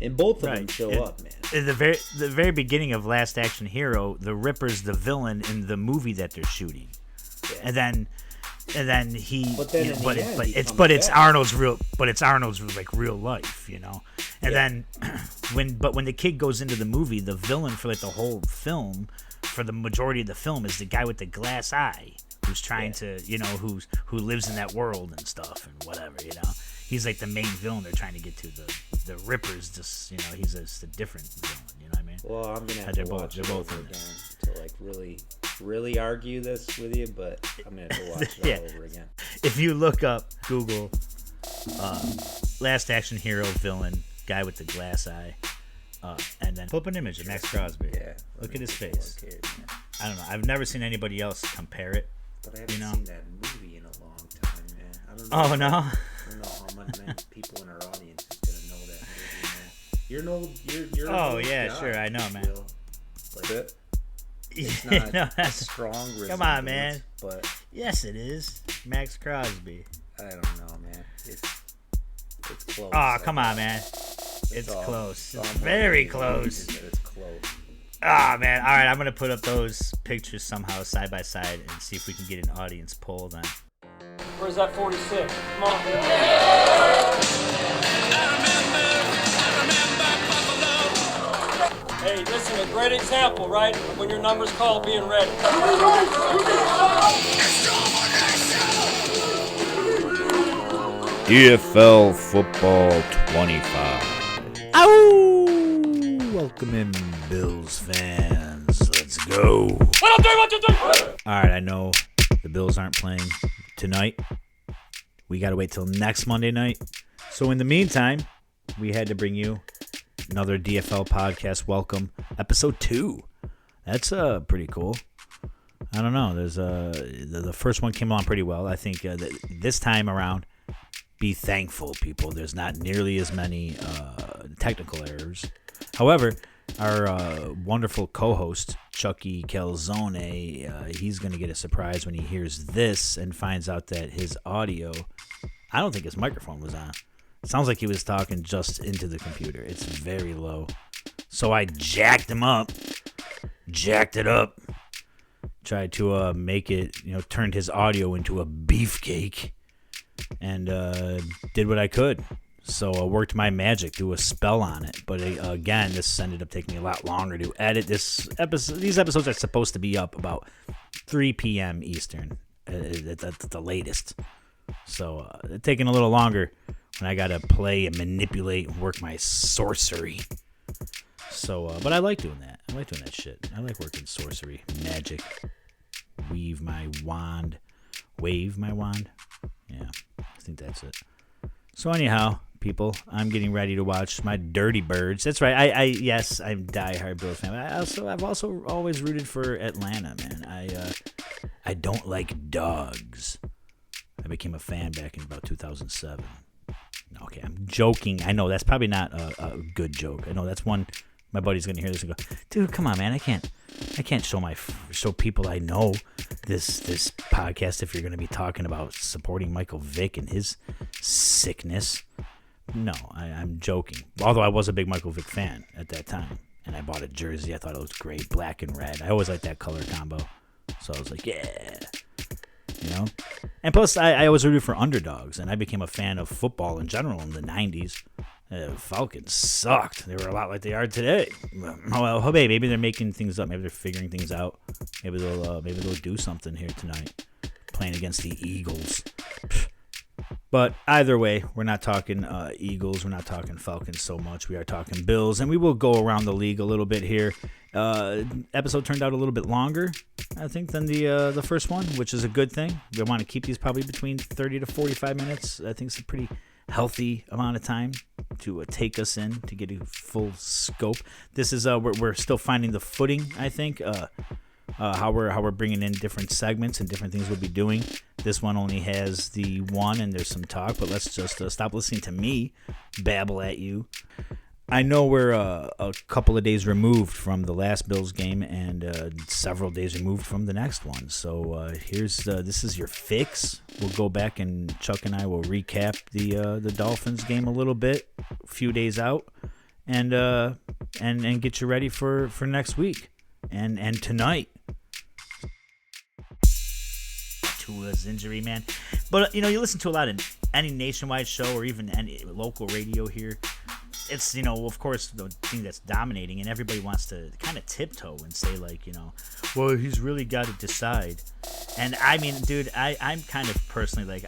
And both of them show up, man. In the very beginning of Last Action Hero, the Ripper's the villain in the movie that they're shooting, and then he. It's Arnold's like real life, you know. And then when the kid goes into the movie, the villain for like the whole film, for the majority of the film, is the guy with the glass eye who's trying to, you know, who lives in that world and stuff and whatever, you know. He's like the main villain they're trying to get to. The Ripper's just, you know, he's just a different villain, you know what I mean? Well, I'm gonna have to watch it over again to like really argue this with you, but I'm gonna have to watch it all over again. If you look up, Google Last Action Hero villain, guy with the glass eye, and then flip an image of Max Crosby. Yeah, look at his face. Here, I don't know. I've never seen anybody else compare it. But I haven't seen that movie in a long time, man. I don't know. Oh no. I don't know how many people in our audience is gonna know that movie, man. You're oh yeah, guy, sure, I know, man. Like, it's not no, that's strong. Come on, man. But yes, it is Max Crosby. I don't know, man. It's close. Oh, come on, man. It's close. It's very close. It's close. Ah, man. All right, I'm going to put up those pictures somehow side by side and see if we can get an audience poll then. Where's that 46? Come on. Hey, listen, a great example, right? Of when your number's called, being ready. DFL Football 25. Ow! Welcome in, Bills fans. Let's go. 1, 2, 3, 1, 2, 3. All right, I know the Bills aren't playing tonight. We got to wait till next Monday night. So in the meantime, we had to bring you another DFL podcast. Welcome, episode 2. That's pretty cool. I don't know. There's the first one came on pretty well. I think this time around, be thankful, people. There's not nearly as many technical errors. However, our wonderful co-host, Chucky Calzone, he's going to get a surprise when he hears this and finds out that his audio, I don't think his microphone was on. It sounds like he was talking just into the computer. It's very low. So I jacked it up, tried to make it, turned his audio into a beefcake, and did what I could. So I worked my magic, do a spell on it. But again, this ended up taking me a lot longer to edit this episode. These episodes are supposed to be up about 3 p.m. Eastern at the latest. So it's taking a little longer when I got to play and manipulate and work my sorcery. So, but I like doing that. I like doing that shit. I like working sorcery, magic, wave my wand. Yeah, I think that's it. So anyhow, people, I'm getting ready to watch my Dirty Birds. That's right. Yes, I'm a diehard Bills fan. I've also always rooted for Atlanta, man. I don't like dogs. I became a fan back in about 2007. Okay, I'm joking. I know that's probably not a good joke. I know that's one. My buddy's gonna hear this and go, dude, come on, man. I can't show people I know this podcast if you're gonna be talking about supporting Michael Vick and his sickness. No, I'm joking. Although I was a big Michael Vick fan at that time, and I bought a jersey. I thought it was great, black and red. I always liked that color combo, so I was like, yeah, And plus, I always rooted for underdogs, and I became a fan of football in general in the '90s. Falcons sucked. They were a lot like they are today. Well, maybe they're making things up. Maybe they're figuring things out. Maybe they'll do something here tonight, playing against the Eagles. But either way, we're not talking Eagles. We're not talking Falcons so much. We are talking Bills, and we will go around the league a little bit here. Episode turned out a little bit longer, I think, than the first one, which is a good thing. We want to keep these probably between 30 to 45 minutes. I think it's a pretty healthy amount of time to take us in to get a full scope. This is we're still finding the footing, I think. How we're bringing in different segments and different things we'll be doing. This one only has the one, and there's some talk, but let's just stop listening to me babble at you. I know we're a couple of days removed from the last Bills game and several days removed from the next one. So this is your fix. We'll go back and Chuck and I will recap the Dolphins game a little bit, a few days out, and get you ready for next week and tonight. Tua's injury, man. But you listen to a lot of any nationwide show or even any local radio here. It's, of course, the thing that's dominating, and everybody wants to kind of tiptoe and say, like, well, he's really got to decide. And I mean, dude, I'm kind of personally like,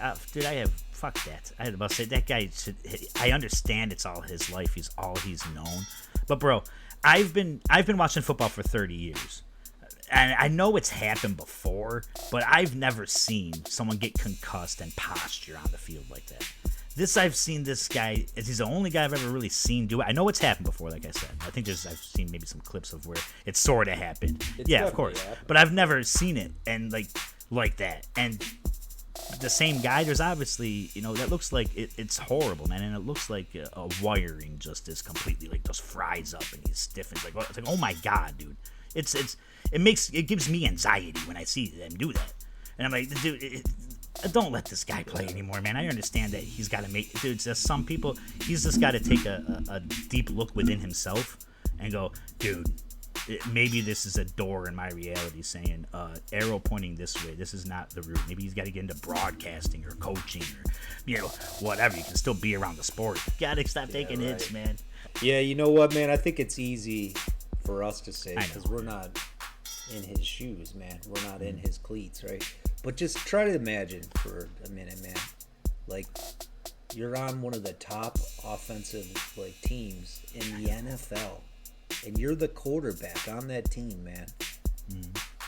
fuck that. I had about to say that guy I understand it's all his life. He's all he's known. But bro, I've been watching football for 30 years. And I know it's happened before, but I've never seen someone get concussed and posture on the field like that. I've seen this guy. He's the only guy I've ever really seen do it. I know it's happened before, like I said. I think I've seen maybe some clips of where it sort of happened. Yeah, of course. Happened. But I've never seen it and like that. And the same guy, there's obviously, that looks like it's horrible, man. And it looks like a wiring just is completely just fries up and he's stiffens. It's like, oh my God, dude. It gives me anxiety when I see them do that. And I'm like, dude, don't let this guy play anymore, man. I understand that he's got to make... Dude, just some people... He's just got to take a deep look within himself and go, dude, maybe this is a door in my reality saying, arrow pointing this way. This is not the route. Maybe he's got to get into broadcasting or coaching or, whatever. You can still be around the sport. Got to stop taking hits, man. Yeah, you know what, man? I think it's easy for us to say because we're not in his shoes, man. We're not in his cleats, right? But just try to imagine for a minute, man. Like, you're on one of the top offensive teams in the NFL, and you're the quarterback on that team, man.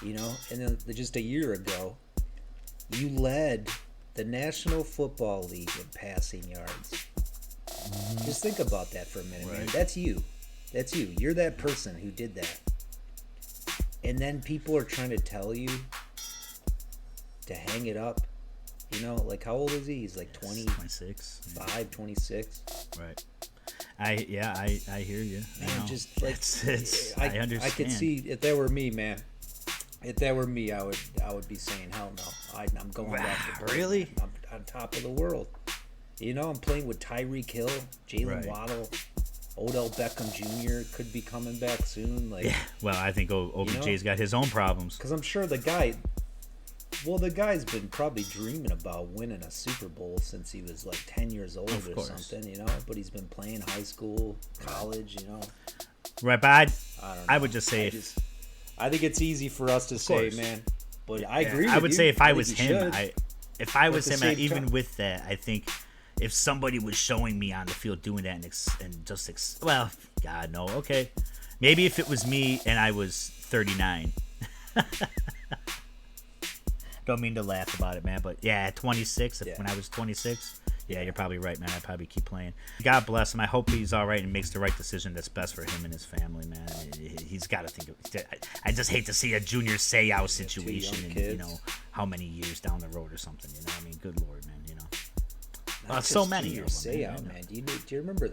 And then just a year ago, you led the National Football League in passing yards. Just think about that for a minute, man. That's you. You're that person who did that. And then people are trying to tell you to hang it up. How old is he? He's 20, 26, 26. Right. I hear you. Man, I understand. I could see if that were me, man. If that were me, I would be saying, hell no. I'm going back to Bird, really? Man. I'm on top of the world. I'm playing with Tyreek Hill, Jalen Waddle, Odell Beckham Jr. could be coming back soon. Well, I think OBJ's got his own problems. Because I'm sure the guy's been probably dreaming about winning a Super Bowl since he was 10 years old or something, But he's been playing high school, college, Right, but I don't know. I would just say I think it's easy for us to say, man. But I agree with you. I would say if I was him, even time. with that, I think if somebody was showing me on the field doing that and just God, no, okay. Maybe if it was me and I was 39. Don't mean to laugh about it, man, but yeah, at 26, when I was 26, yeah, you're probably right, man. I'd probably keep playing. God bless him. I hope he's all right and makes the right decision that's best for him and his family, man. He's got to think of... I just hate to see a Junior Seau situation and, how many years down the road or something, I mean, good Lord, man, so many of them, man. Do you remember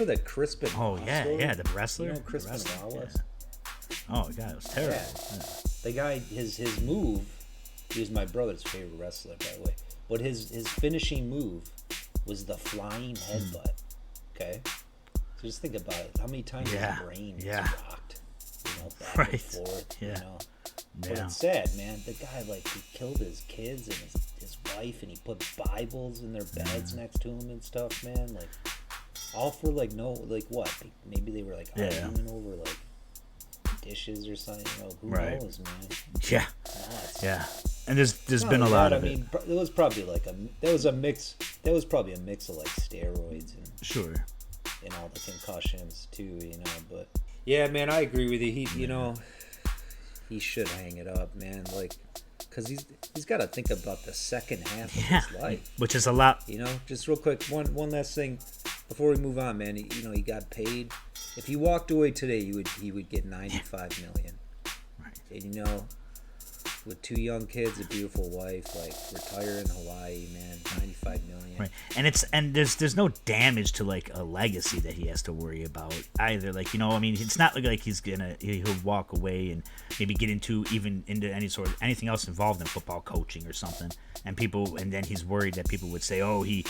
the Crispin? Oh, yeah, the wrestler? Crispin was? Yeah. Oh, God, it was terrible. Yeah. The guy, his move... He was my brother's favorite wrestler, by the way. But his finishing move was the flying headbutt. Okay? So just think about it. How many times his brain is rocked? Back and forth. Yeah. But it's sad, man. The guy, he killed his kids and his wife, and he put Bibles in their beds next to him and stuff, man. All for, what? Maybe they were, arguing over, dishes or something, who knows, man. Yeah. Yeah. And there's been a lot of it. It was probably there was probably a mix of steroids and sure, and all the concussions too, but yeah, man, I agree with you. He should hang it up, man, because he's got to think about the second half of his life, which is a lot. Just real quick, one last thing before we move on, man. He got paid. If he walked away today, he would get $95 million. Right. And with 2 young kids, a beautiful wife, retire in Hawaii, man, $95 million. Right. and there's no damage to like a legacy that he has to worry about either. Like, you know, I mean, it's not like he'll walk away and maybe get into anything else involved in football coaching or something. And then he's worried that people would say, oh, he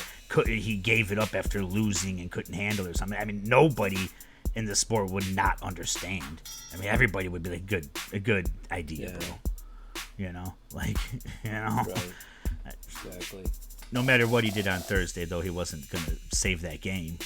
gave it up after losing and couldn't handle it or something. I mean, nobody in the sport would not understand. I mean, everybody would be like, a good idea, bro. You know, like, you know. Right. Exactly. No matter what he did on Thursday, though, he wasn't going to save that game.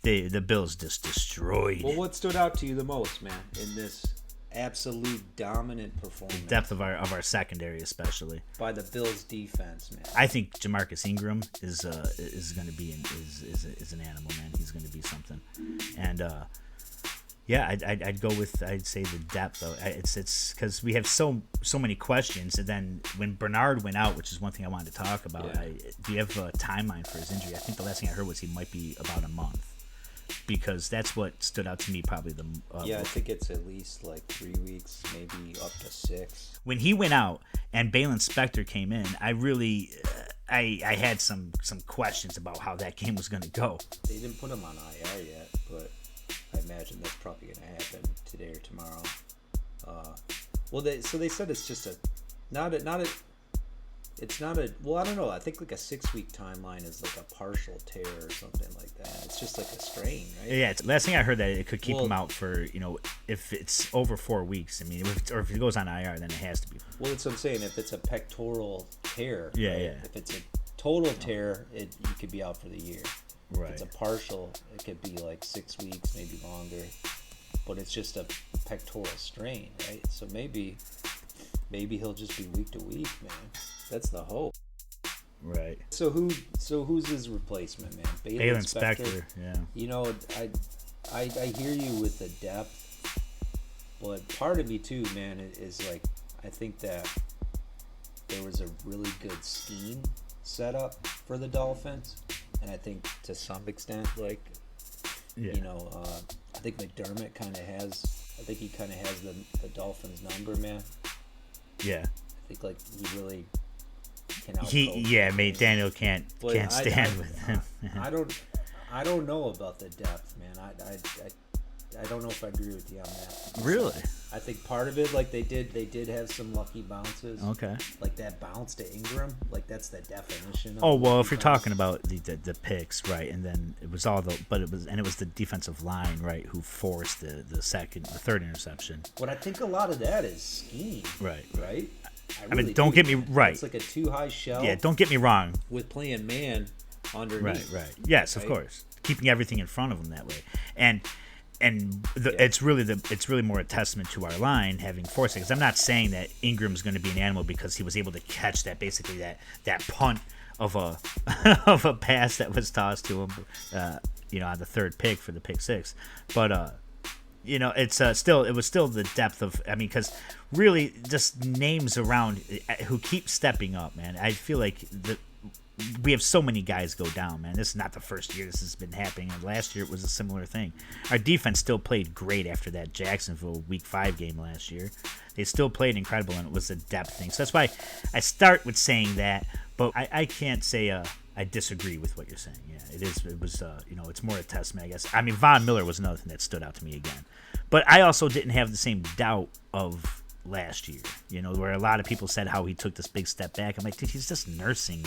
The Bills just destroyed it. Well, what stood out to you the most, man, in this absolute dominant performance? The depth of our secondary, especially by the Bills' defense, man. I think Jamarcus Ingram is going to be is an animal, man. He's going to be something, and yeah, I'd say the depth though. It's because we have so many questions, and then when Bernard went out, which is one thing I wanted to talk about. Yeah. Do you have a timeline for his injury? I think the last thing I heard was he might be about a month, because that's what stood out to me probably the. I think it's at least like 3 weeks, maybe up to 6. When he went out and Baylon Spector came in, I really. I had some questions about how that game was going to go. They didn't put him on IR yet, but I imagine that's probably going to happen today or tomorrow. They said it's just well, I don't know. I think like a 6-week timeline is like a partial tear or something like that. It's just like a strain, right? Yeah. Last thing I heard that it could keep him out for, you know, if it's over 4 weeks. I mean, if he goes on IR, then it has to be. Well, that's what I'm saying. If it's a pectoral tear, yeah, right? yeah. If it's a total tear, you could be out for the year. Right. If it's a partial, it could be like 6 weeks, maybe longer. But it's just a pectoral strain, right? So maybe he'll just be week to week, man. That's the hope. Right. So who's his replacement, man? Baylon Spector. Yeah. You know, I hear you with the depth, but part of me too, man, is like I think that there was a really good scheme set up for the Dolphins, and I think to some extent, like, you know, I think McDermott kind of has. I think he kind of has the Dolphins number, man. Yeah. I think like he really can out. Mate. Daniel can't stand with him. I don't know about the depth, man. I don't know if I agree with you on that. Really? I think part of it, like they did have some lucky bounces. Okay. Like that bounce to Ingram, like that's the definition. Oh well, if you're talking about the picks, right, and then it was it was the defensive line, right, who forced the third interception. But I think a lot of that is scheme. Right. Right. I mean, don't get me right. It's like a too high shell. Yeah, don't get me wrong. With playing man underneath. Right. Yes, of course. Keeping everything in front of them that way, it's really more a testament to our line having forced it. Because I'm not saying that Ingram's going to be an animal because he was able to catch that punt of a of a pass that was tossed to him, on the third pick for the pick six. But it was still the depth of, I mean, because really just names around who keep stepping up, man. I feel like we have so many guys go down, man. This is not the first year this has been happening, and last year it was a similar thing. Our defense still played great after that Jacksonville Week 5 game last year. They still played incredible, and it was a depth thing. So that's why I start with saying that, but I can't say I disagree with what you're saying. Yeah, it was it's more a testament, I guess. I mean, Von Miller was another thing that stood out to me again. But I also didn't have the same doubt of last year, where a lot of people said how he took this big step back. I'm like, dude, he's just nursing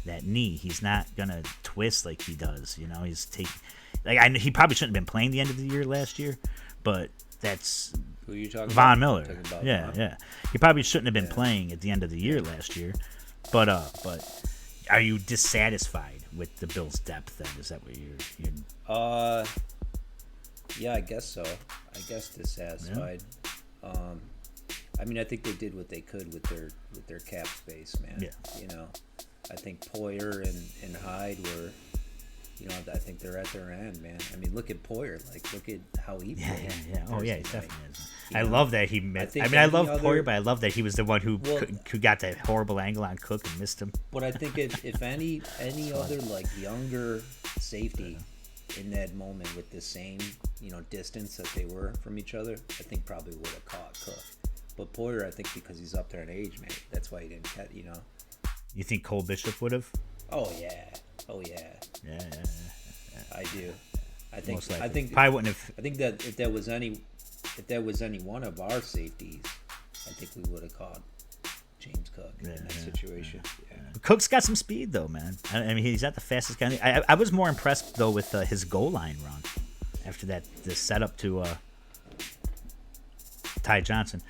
that knee. He's not gonna twist like he does. He's taking he probably shouldn't have been playing the end of the year last year, but that's who you talking Von about? Miller. Yeah. He probably shouldn't have been playing at the end of the year last year. But are you dissatisfied with the Bills' depth then? Is that what you're yeah, I guess so. I guess dissatisfied. Yeah. I mean, I think they did what they could with their cap space, man. Yeah. I think Poyer and Hyde were, I think they're at their end, man. I mean, look at Poyer. Look at how he played. Yeah. Oh, yeah, he definitely is. I love that he missed. I love Poyer, but I love that he was the one who got that horrible angle on Cook and missed him. But I think if any other, younger safety in that moment with the same, distance that they were from each other, I think probably would have caught Cook. But Poyer, I think because he's up there in age, man, that's why he didn't catch, You think Cole Bishop would have? Oh yeah. Yeah. I do. I think. Most likely. I think. Probably wouldn't have. I think that if there was any one of our safeties, I think we would have caught James Cook in that situation. Yeah. Cook's got some speed though, man. I mean, he's not the fastest guy. I was more impressed though with his goal line run after the setup to Ty Johnson.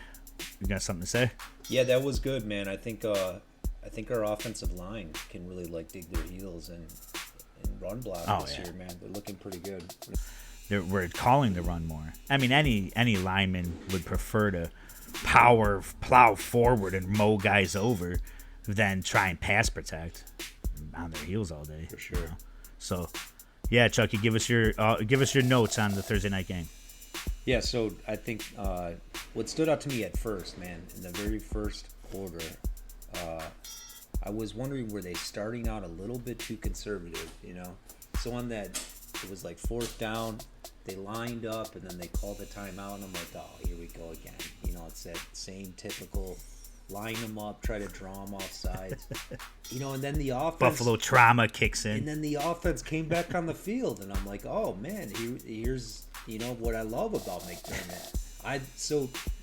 You got something to say? Yeah, that was good, man. I think our offensive line can really dig their heels and run block this year, man. They're looking pretty good. We're calling the run more. I mean, any lineman would prefer to plow forward and mow guys over than try and pass protect on their heels all day. For sure. You know? So, yeah, Chucky, give us your notes on the Thursday night game. Yeah, so I think what stood out to me at first, man, in the very first quarter, I was wondering, were they starting out a little bit too conservative, you know? So on that, it was like fourth down, they lined up, and then they called the timeout, and I'm like, oh, here we go again. You know, it's that same typical line them up, try to draw them off sides. You know, and then the offense... Buffalo trauma kicks in. And then the offense came back on the field, and I'm like, oh, man, here's, you know, what I love about McDermott.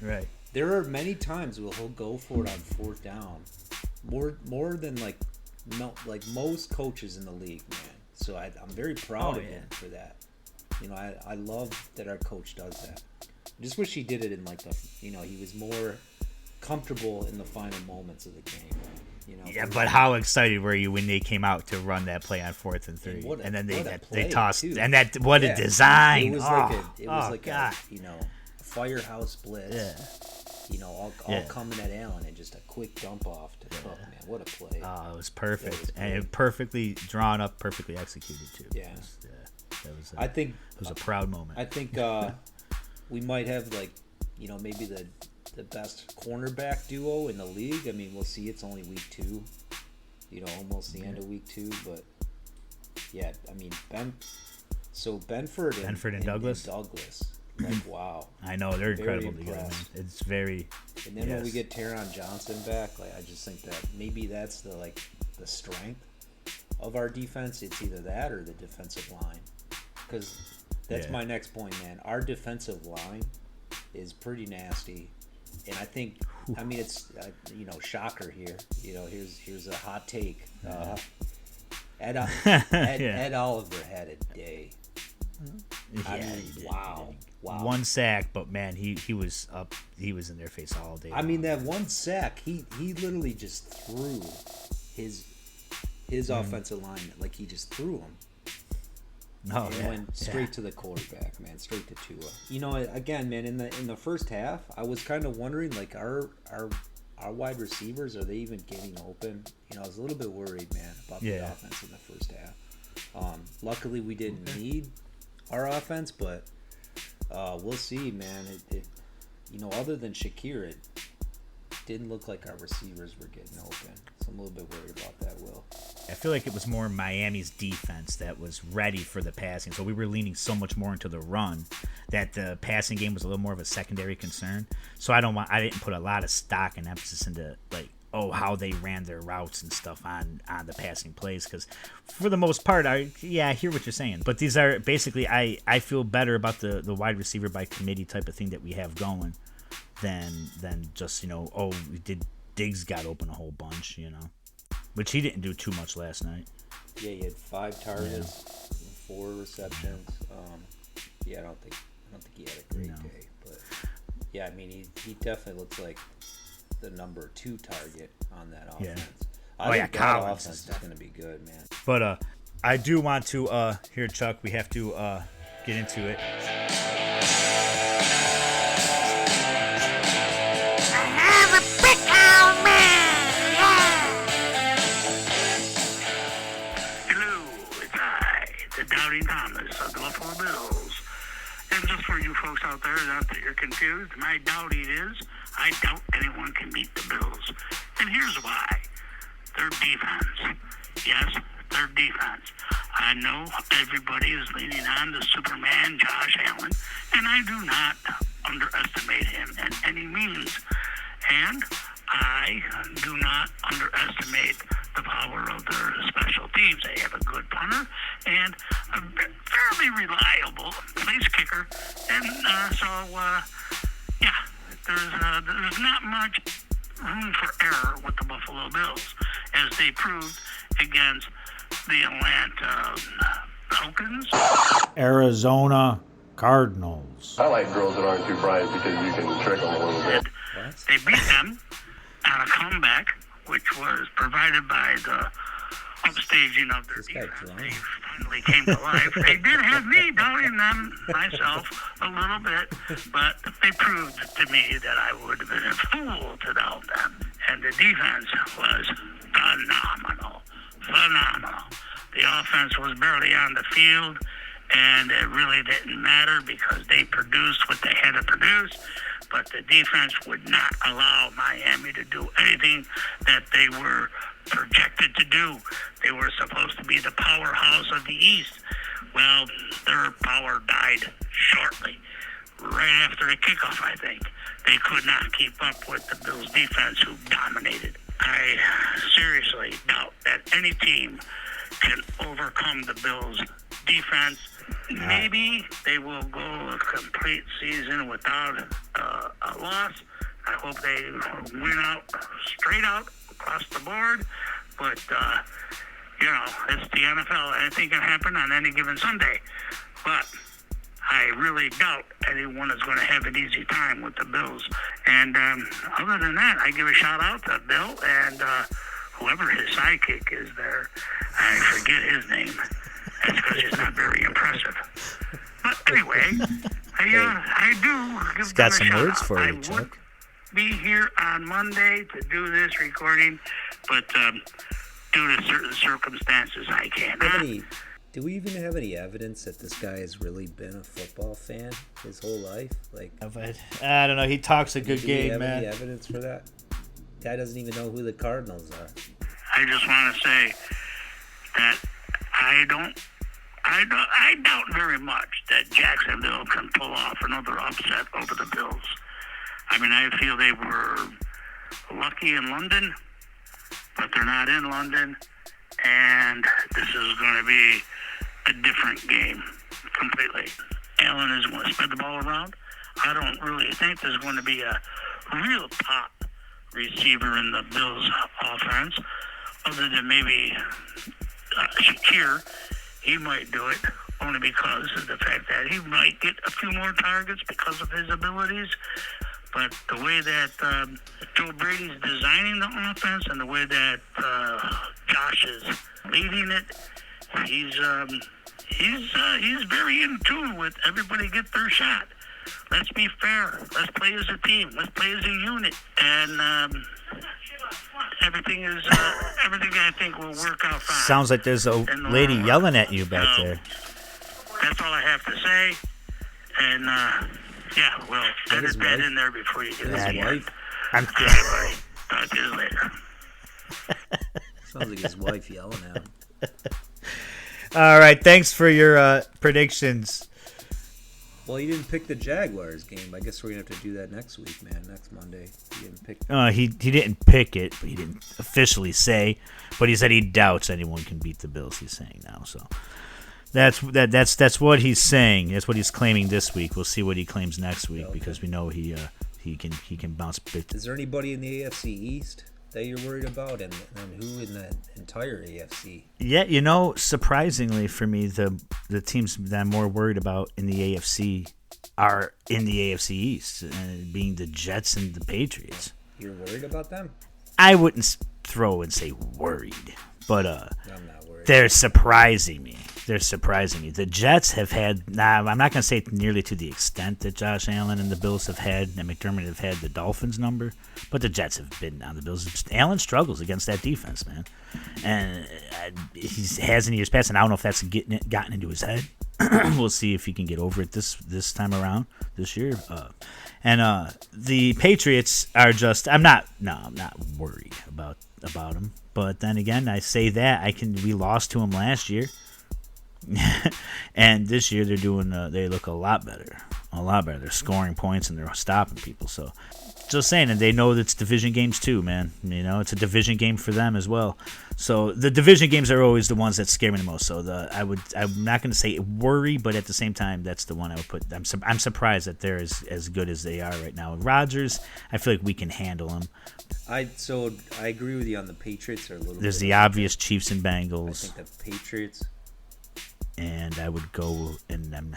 Right. There are many times where he'll go for it on fourth down, more than most coaches in the league, man. So I'm very proud of him for that. You know, I love that our coach does that. I just wish he did it in he was more comfortable in the final moments of the game. You know. Yeah, but how excited were you when they came out to run that play on 4th and 3? And then they tossed, too. And that what a design! It was a firehouse blitz. Yeah. You know, all coming at Allen and just a quick dump off to Cook, man. What a play. Oh, it was perfect. And it perfectly drawn up, perfectly executed, too. Yeah. I think it was a proud moment. I think we might have, maybe the best cornerback duo in the league. I mean, we'll see. It's only week 2. You know, almost the end of week 2. But, yeah, I mean, Benford and Douglas. Wow. I know, they're very incredible together, man. It's very... And then when we get Terron Johnson back, I just think that maybe that's the strength of our defense. It's either that or the defensive line. Because that's my next point, man. Our defensive line is pretty nasty. And I think, it's, shocker here. You know, here's a hot take. Ed Oliver had a day. Wow. One sack, but man, he was up. He was in their face all day. I mean, that one sack, he literally just threw his offensive lineman, he just threw him. Went straight to the quarterback, man, straight to Tua. You know, again, man, in the first half, I was kind of wondering, our wide receivers, are they even getting open? You know, I was a little bit worried, man, about the offense in the first half. Luckily, we didn't need our offense, but we'll see, man. It other than Shakir, it didn't look like our receivers were getting open. So I'm a little bit worried about that, Will. I feel like it was more Miami's defense that was ready for the passing. So we were leaning so much more into the run that the passing game was a little more of a secondary concern. So I didn't put a lot of stock and emphasis into how they ran their routes and stuff on the passing plays, because for the most part, I hear what you're saying, but these are basically, I feel better about the wide receiver by committee type of thing that we have going than just, Diggs got open a whole bunch, which he didn't do too much last night. Yeah, he had 5 targets, 4 receptions. I don't think he had a great day, but yeah, I mean, he definitely looks like the number 2 target on that offense. I think that offense is going to be good, man. But I do want to here, Chuck, we have to get into it. I have a pickle man. Hello, it's I, the Doubting Thomas of the Buffalo Bills. And just for you folks out there, not that you're confused, my doubting is I doubt anyone can beat the Bills. And here's why. Their defense. Yes, their defense. I know everybody is leaning on the Superman, Josh Allen, and I do not underestimate him in any means. And I do not underestimate the power of their special teams. They have a good punter and a fairly reliable place kicker. And there's not much room for error with the Buffalo Bills, as they proved against the Atlanta Falcons. Arizona Cardinals. I like girls that aren't too bright because you can trick them a little bit. They beat them on a comeback, which was provided by the upstaging of their defense. They finally came to life. They did have me doubting them myself a little bit, but they proved to me that I would have been a fool to doubt them. And the defense was phenomenal. The offense was barely on the field, and it really didn't matter because they produced what they had to produce. But the defense would not allow Miami to do anything that they were projected to do. They were supposed to be the powerhouse of the East. Well, their power died shortly, right after the kickoff, I think. They could not keep up with the Bills' defense, who dominated. I seriously doubt that any team can overcome the Bills' defense. Maybe they will go a complete season without a loss. I hope they win out straight out across the board. But, it's the NFL. Anything can happen on any given Sunday. But I really doubt anyone is going to have an easy time with the Bills. And other than that, I give a shout out to Bill and whoever his sidekick is there. I forget his name. That's because he's not very impressive. But anyway, I do give them a some shout words out. for you, I would Chuck. be here on Monday to do this recording, but due to certain circumstances, I cannot. Do we even have any evidence that this guy has really been a football fan his whole life? Like, I don't know. He talks a good do we game, have man. any evidence for that? Guy doesn't even know who the Cardinals are. I just want to say that I doubt very much that Jacksonville can pull off another upset over the Bills. I mean, I feel they were lucky in London, but they're not in London, and this is going to be a different game completely. Allen is going to spread the ball around. I don't really think there's going to be a real top receiver in the Bills offense, other than maybe Shakir. He might do it only because of the fact that he might get a few more targets because of his abilities. But the way that Joe Brady's designing the offense and the way that Josh is leading it, he's very in tune with everybody get their shot. Let's be fair. Let's play as a team. Let's play as a unit. And everything I think will work out fine. Sounds like there's a lady yelling at you back there. That's all I have to say. And edit that in there before you get his wife. I'm All right, buddy. Talk to you later. Sounds like his wife yelling at him. All right, thanks for your predictions. Well, you didn't pick the Jaguars game. I guess we're going to have to do that next week, man. Next Monday. You didn't pick He didn't pick it, but he didn't officially say. But he said he doubts anyone can beat the Bills. He's saying now, so that's what he's saying. That's what he's claiming this week. We'll see what he claims next week because we know he can bounce back. Is there anybody in the AFC East that you're worried about, and who in the entire AFC? Yeah, surprisingly for me, the teams that I'm more worried about in the AFC are in the AFC East, being the Jets and the Patriots. You're worried about them? I wouldn't throw and say worried, but I'm not worried. they're surprising me. The Jets have had, I'm not going to say nearly to the extent that Josh Allen and the Bills have had, and McDermott have had the Dolphins number, but the Jets have been on the Bills. Allen struggles against that defense, man. And he has in years past, and I don't know if that's gotten into his head. We'll see if he can get over it this time around, this year. The Patriots are just, I'm not worried about them. But then again, I say that we lost to them last year. And this year they look a lot better. They're scoring points and they're stopping people. So just saying, and they know that it's division games too, man. It's a division game for them as well. So the division games are always the ones that scare me the most. So I'm not going to say worry, but at the same time, that's the one I would put. I'm surprised that they're as good as they are right now. Rodgers, I feel like we can handle him. I agree with you on the Patriots. Are a little. There's bit the obvious Chiefs and Bengals. I think the Patriots. And I would go in them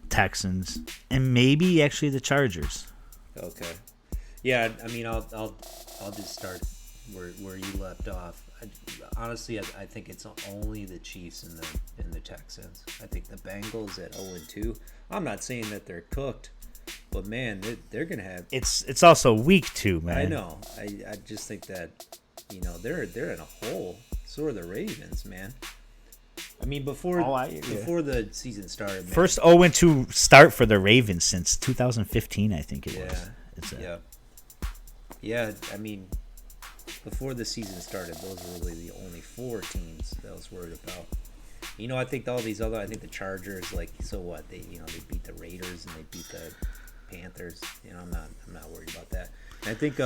Texans and maybe actually the Chargers. Okay. Yeah, I mean, I'll just start where you left off. Honestly, I think it's only the Chiefs and the Texans. I think the Bengals at 0-2. I'm not saying that they're cooked, but man, they're gonna have. It's also week 2, man. I know. I just think that they're in a hole. So are the Ravens, man. I mean, before the season started, man. First 0-2 start for the Ravens since 2015, I think it was. Yeah. I mean, before the season started, those were really the only 4 teams that I was worried about. I think all these other. I think the Chargers, like, so what? They beat the Raiders and they beat the Panthers. I'm not worried about that. And I think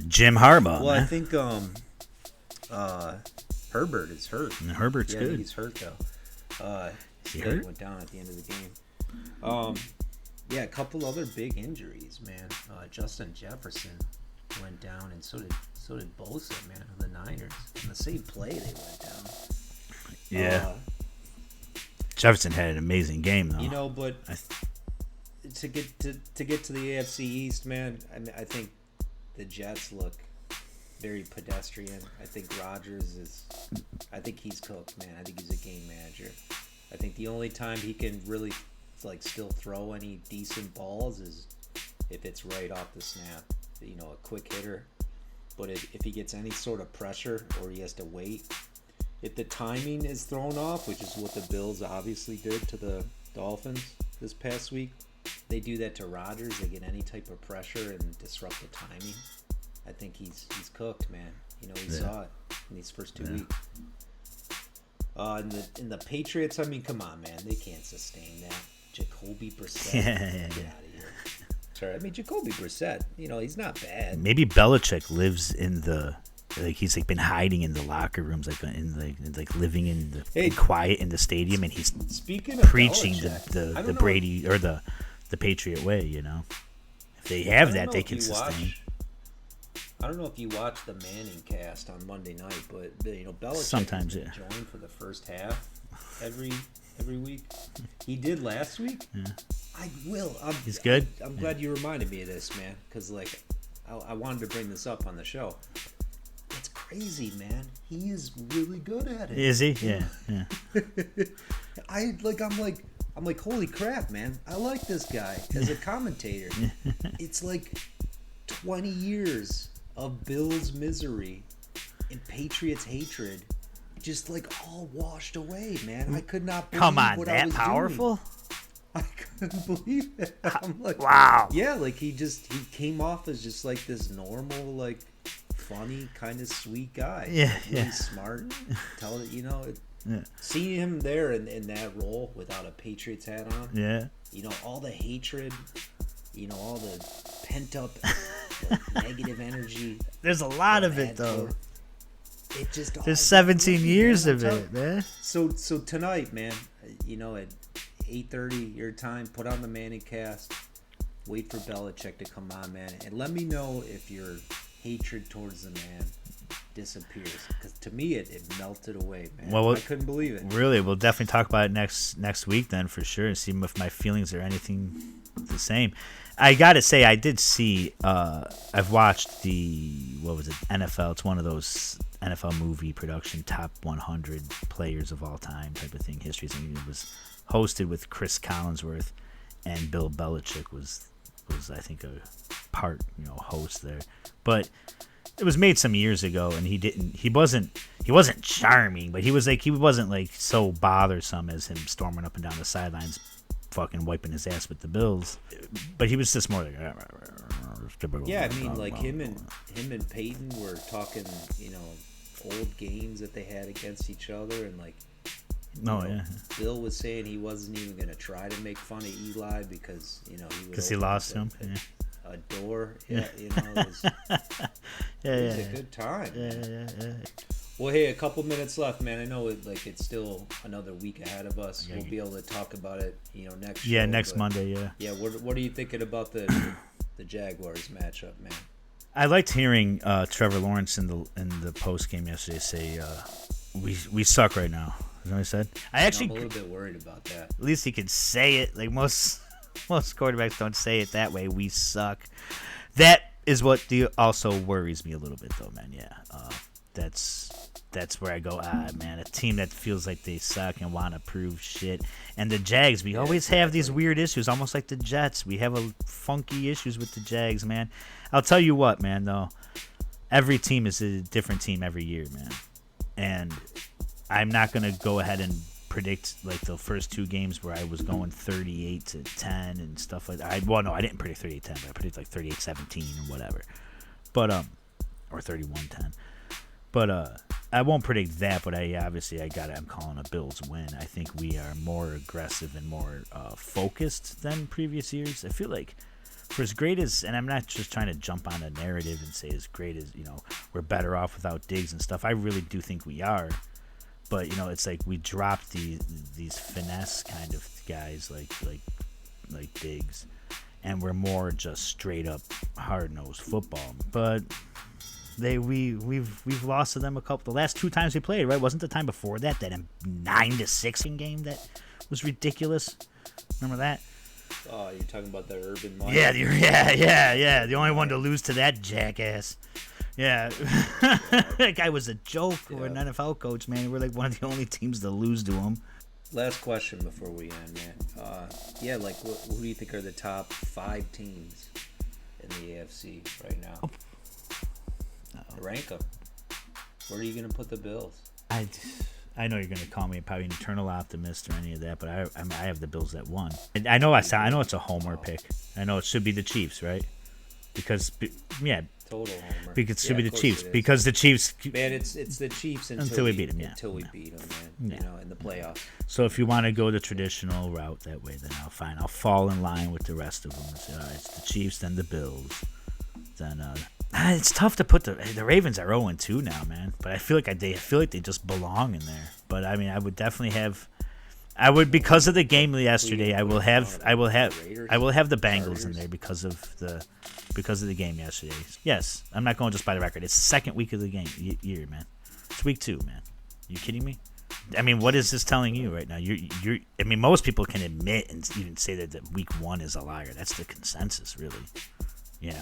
Jim Harbaugh. Well, man. I think Herbert is hurt. And Herbert's good. He's hurt though. He hurt? Went down at the end of the game. A couple other big injuries, man. Justin Jefferson went down, and so did Bosa, man, of the Niners. On the same play, they went down. Yeah. Jefferson had an amazing game, though. But to get to the AFC East, man, I think the Jets look very pedestrian. I think Rodgers I think he's cooked, man. I think he's a game manager. I think the only time he can really still throw any decent balls is if it's right off the snap. A quick hitter. But if he gets any sort of pressure or he has to wait, if the timing is thrown off, which is what the Bills obviously did to the Dolphins this past week, they do that to Rodgers. They get any type of pressure and disrupt the timing. I think he's cooked, man. We saw it in these first 2 weeks. In the Patriots, I mean, come on, man. They can't sustain that. Jacoby Brissett. Get out of here. Sorry, I mean, Jacoby Brissett, he's not bad. Maybe Belichick lives in the he's been hiding in the locker rooms, living in the quiet in the stadium, and he's preaching the Brady or the Patriot way. If they have that, they can sustain. I don't know if you watch the Manningcast on Monday night, but Belichick sometimes joined for the first half every week. He did last week. Yeah. He's good. I'm glad you reminded me of this, man, because I wanted to bring this up on the show. It's crazy, man. He is really good at it. Is he? Yeah. I'm like, holy crap, man. I like this guy as a commentator. It's 20 years of Bills misery and Patriots hatred, just all washed away, man. I could not believe Come on, what that I was powerful? Doing. I couldn't believe it. I'm like, wow. Yeah, he came off as just this normal, funny, kind of sweet guy. Yeah, really smart. Seeing him there in that role without a Patriots hat on. Yeah. All the hatred, all the pent up negative energy. There's a lot of it, though. It just there's 17 years of it, man. So tonight, man, at 8:30 your time, put on the Manningcast. Wait for Belichick to come on, man, and let me know if your hatred towards the man disappears. Because to me, it melted away, man. Well, I couldn't believe it. Really, we'll definitely talk about it next week then for sure, and see if my feelings are anything the same. I gotta say, I did see. I've watched NFL. It's one of those NFL movie production top 100 players of all time type of thing. Histories. I mean, it was hosted with Chris Collinsworth, and Bill Belichick was I think a part host there. But it was made some years ago, and he wasn't charming, but he wasn't so bothersome as him storming up and down the sidelines, fucking wiping his ass with the Bills. But he was just more like, yeah, I mean, him and Peyton were talking, old games that they had against each other, and Bill was saying he wasn't even going to try to make fun of Eli because he lost him. Yeah. a door. Yeah, you know, it was a good time. Yeah. Well, hey, a couple minutes left, man. I know it's still another week ahead of us. We'll be able to talk about it, next show. Yeah, next Monday, yeah. Yeah, what are you thinking about the Jaguars matchup, man? I liked hearing Trevor Lawrence in the post game yesterday say, "We suck right now." Is that what he said? I'm a little bit worried about that. At least he could say it. Like most quarterbacks don't say it that way. We suck. That is what also worries me a little bit, though, man. Yeah, that's where I go. Man, a team that feels like they suck and want to prove shit. And the Jags, we always have these weird issues, almost like the Jets. We have funky issues with the Jags, man. I'll tell you what, man. Though, every team is a different team every year, man. And I'm not gonna go ahead and predict like the first two games where I was going 38-10 and stuff like that. Well, no, I didn't predict 38-10, but I predicted like 38-17 or whatever. But or 31-10. But I won't predict that. But I'm calling a Bills win. I think we are more aggressive and more focused than previous years. I feel like for as great as, and I'm not just trying to jump on a narrative and say as great as we're better off without Diggs and stuff. I really do think we are. But it's like we dropped these finesse kind of guys like Diggs, and we're more just straight up hard nosed football. But we've lost to them the last two times we played, right? Wasn't the time before that 9-6 game that was ridiculous? Remember that? Oh, you're talking about the Urban Meyer? Yeah. The only one to lose to that jackass. Yeah, that guy was a joke or an NFL coach, man. We're like one of the only teams to lose to him. Last question before we end, man. Who do you think are the top 5 teams in the AFC right now? Rank them. Where are you going to put the Bills? I know you're going to call me probably an eternal optimist or any of that, but I have the Bills at 1. And I know it's a homer pick. I know it should be the Chiefs, right? Because total homer. Because it should be the Chiefs. Because the Chiefs. Man, it's the Chiefs until we beat them. Yeah. Until we beat them, man. Yeah. In the playoffs. So if you want to go the traditional route that way, then I'll fall in line with the rest of them. Say, all right, it's the Chiefs, then the Bills, then. It's tough to put the Ravens are 0-2 now, man. But I feel like they just belong in there. But I mean, I would definitely have. I would, because of the game yesterday. I will have the Bengals in there because of the game yesterday. Yes, I'm not going just by the record. It's the second week of the year, man. It's week 2, man. You kidding me? I mean, what is this telling you right now? You're. I mean, most people can admit and even say that week 1 is a liar. That's the consensus, really. You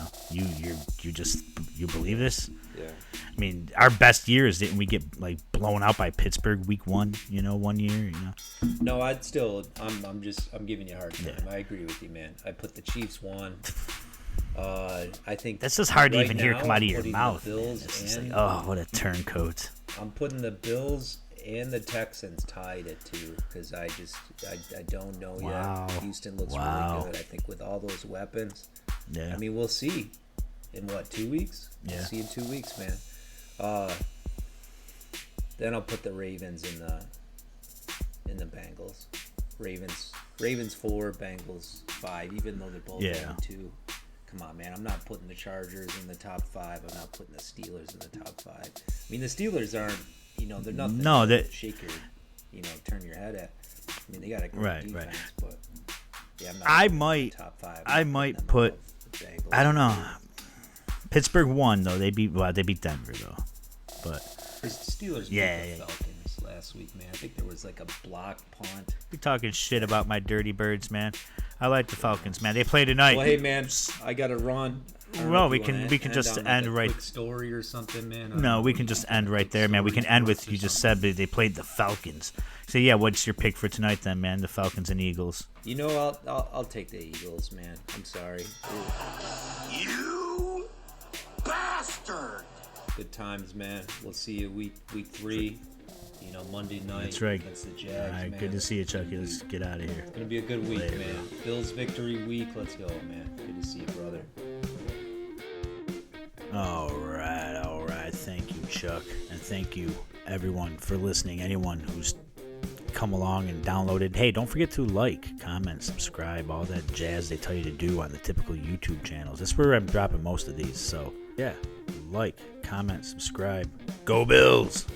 believe this? Yeah. I mean, our best years, didn't we get like blown out by Pittsburgh week 1? 1 year. No, I'm giving you a hard time. Yeah. I agree with you, man. I put the Chiefs 1. I think that's just hard to even hear come out of your mouth. Bills like, oh, what a turncoat! I'm putting the Bills and the Texans tied at 2 because I don't know yet. Houston looks really good. I think with all those weapons. Yeah. I mean, we'll see in 2 weeks. Yeah. We'll see in 2 weeks, man. Then I'll put the Ravens in the Bengals. Ravens 4, Bengals 5. Even though they're both 2. Come on, man. I'm not putting the Chargers in the top 5. I'm not putting the Steelers in the top 5. I mean, the Steelers aren't. They're nothing. No, that shake your, turn your head at. I mean, they got a great defense, but yeah, I'm not top 5. I might put. I don't know. Pittsburgh won though. They beat Denver though, but the Steelers beat the Falcons last week, man. I think there was like a block punt. You're talking shit about my dirty birds, man. I like the Falcons, man. They play tonight. Well, hey, man, I got to run. Well, we can just end right. Quick story or something, man. No, we can just end right there, man. We can end with you just said they played the Falcons. So yeah, what's your pick for tonight then, man? The Falcons and Eagles. I'll take the Eagles, man. I'm sorry. You bastard! Good times, man. We'll see you week 3. Monday night. That's right. Against the Jags. All right, man. good to see you, Chucky. Let's get out of here. It's gonna be a good week, Later, man. bro. Bills victory week. Let's go, man. Good to see you, brother. All right. Thank you, Chuck, and thank you everyone for listening. Anyone who's come along and download it. Hey, don't forget to like, comment, subscribe, all that jazz they tell you to do on the typical YouTube channels. That's where I'm dropping most of these. So, yeah, like, comment, subscribe. Go Bills!